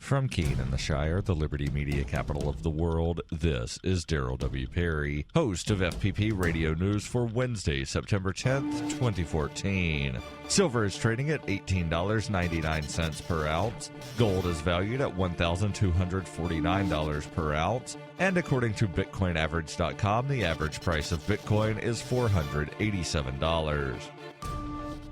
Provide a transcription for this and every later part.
From Keene in the Shire, the Liberty Media capital of the world, this is Daryl W. Perry, host of FPP Radio News for Wednesday, September 10th, 2014. Silver is trading at $18.99 per ounce. Gold is valued at $1,249 per ounce. And according to BitcoinAverage.com, the average price of Bitcoin is $487.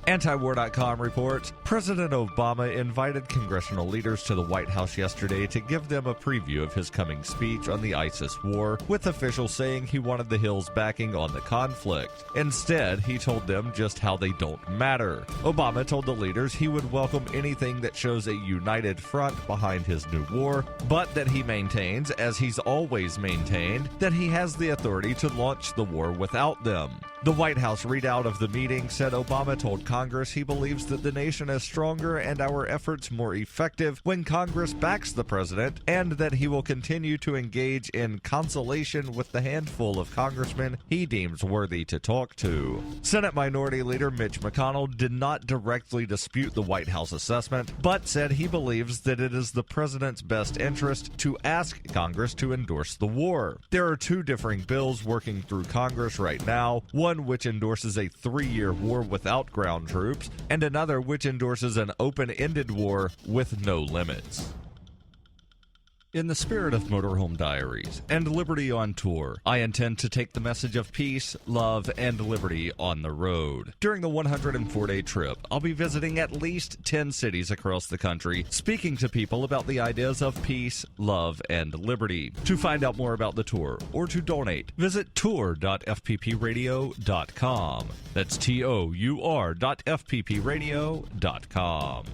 Antiwar.com reports President Obama invited congressional leaders to the White House yesterday to give them a preview of his coming speech on the ISIS war, with officials saying he wanted the Hill's backing on the conflict. Instead, he told them just how they don't matter. Obama told the leaders he would welcome anything that shows a united front behind his new war, but that he maintains, as he's always maintained, that he has the authority to launch the war without them. The White House readout of the meeting said Obama told Congress he believes that the nation is stronger and our efforts more effective when Congress backs the president, and that he will continue to engage in consultation with the handful of congressmen he deems worthy to talk to. Senate Minority Leader Mitch McConnell did not directly dispute the White House assessment, but said he believes that it is the president's best interest to ask Congress to endorse the war. There are two differing bills working through Congress right now, one which endorses a 3-year war without ground troops, and another which endorses an open-ended war with no limits. In the spirit of Motorhome Diaries and Liberty on Tour, I intend to take the message of peace, love, and liberty on the road. During the 104-day trip, I'll be visiting at least 10 cities across the country, speaking to people about the ideas of peace, love, and liberty. To find out more about the tour or to donate, visit tour.fppradio.com. That's tour.fppradio.com.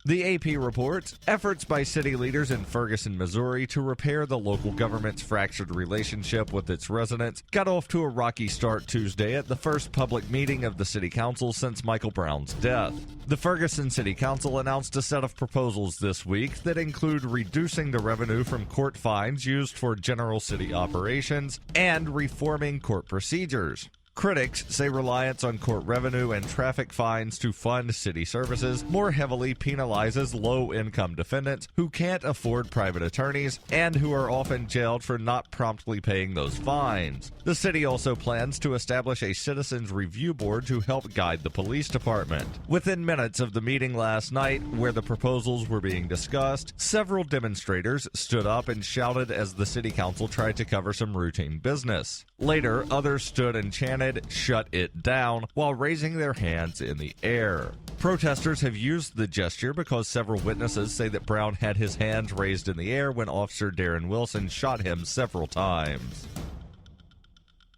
The AP reports efforts by city leaders in Ferguson, Missouri to repair the local government's fractured relationship with its residents got off to a rocky start Tuesday at the first public meeting of the city council since Michael Brown's death. The Ferguson City Council announced a set of proposals this week that include reducing the revenue from court fines used for general city operations and reforming court procedures. Critics say reliance on court revenue and traffic fines to fund city services more heavily penalizes low-income defendants who can't afford private attorneys and who are often jailed for not promptly paying those fines. The city also plans to establish a citizens review board to help guide the police department. Within minutes of the meeting last night, where the proposals were being discussed, several demonstrators stood up and shouted as the city council tried to cover some routine business. Later, others stood and chanted, "Shut it down," while raising their hands in the air. Protesters have used the gesture because several witnesses say that Brown had his hands raised in the air when Officer Darren Wilson shot him several times.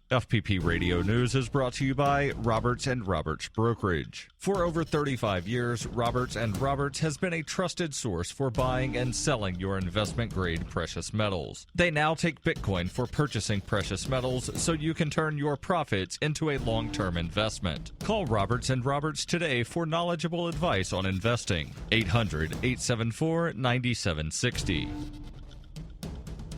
FPP Radio News is brought to you by Roberts & Roberts Brokerage. For over 35 years, Roberts & Roberts has been a trusted source for buying and selling your investment-grade precious metals. They now take Bitcoin for purchasing precious metals so you can turn your profits into a long-term investment. Call Roberts & Roberts today for knowledgeable advice on investing. 800-874-9760.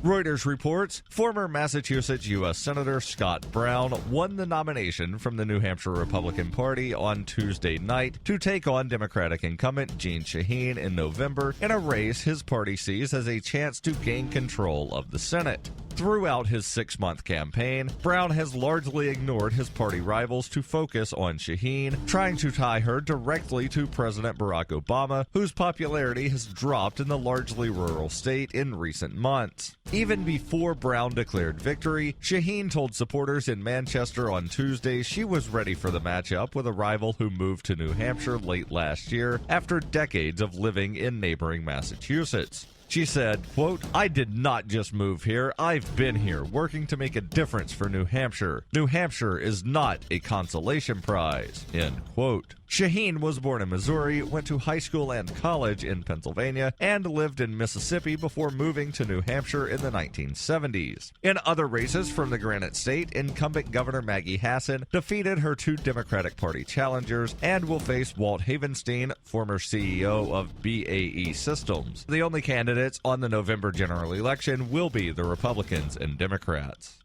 Reuters reports former Massachusetts U.S. Senator Scott Brown won the nomination from the New Hampshire Republican Party on Tuesday night to take on Democratic incumbent Jeanne Shaheen in November in a race his party sees as a chance to gain control of the Senate. Throughout his 6-month campaign, Brown has largely ignored his party rivals to focus on Shaheen, trying to tie her directly to President Barack Obama, whose popularity has dropped in the largely rural state in recent months. Even before Brown declared victory, Shaheen told supporters in Manchester on Tuesday she was ready for the matchup with a rival who moved to New Hampshire late last year after decades of living in neighboring Massachusetts. She said, quote, "I did not just move here. I've been here working to make a difference for New Hampshire. New Hampshire is not a consolation prize," end quote. Shaheen was born in Missouri, went to high school and college in Pennsylvania, and lived in Mississippi before moving to New Hampshire in the 1970s. In other races from the Granite State, incumbent Governor Maggie Hassan defeated her 2 Democratic Party challengers and will face Walt Havenstein, former CEO of BAE Systems. The only candidates on the November general election will be the Republicans and Democrats.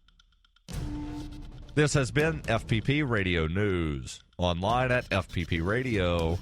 This has been FPP Radio News, online at fppradio.com.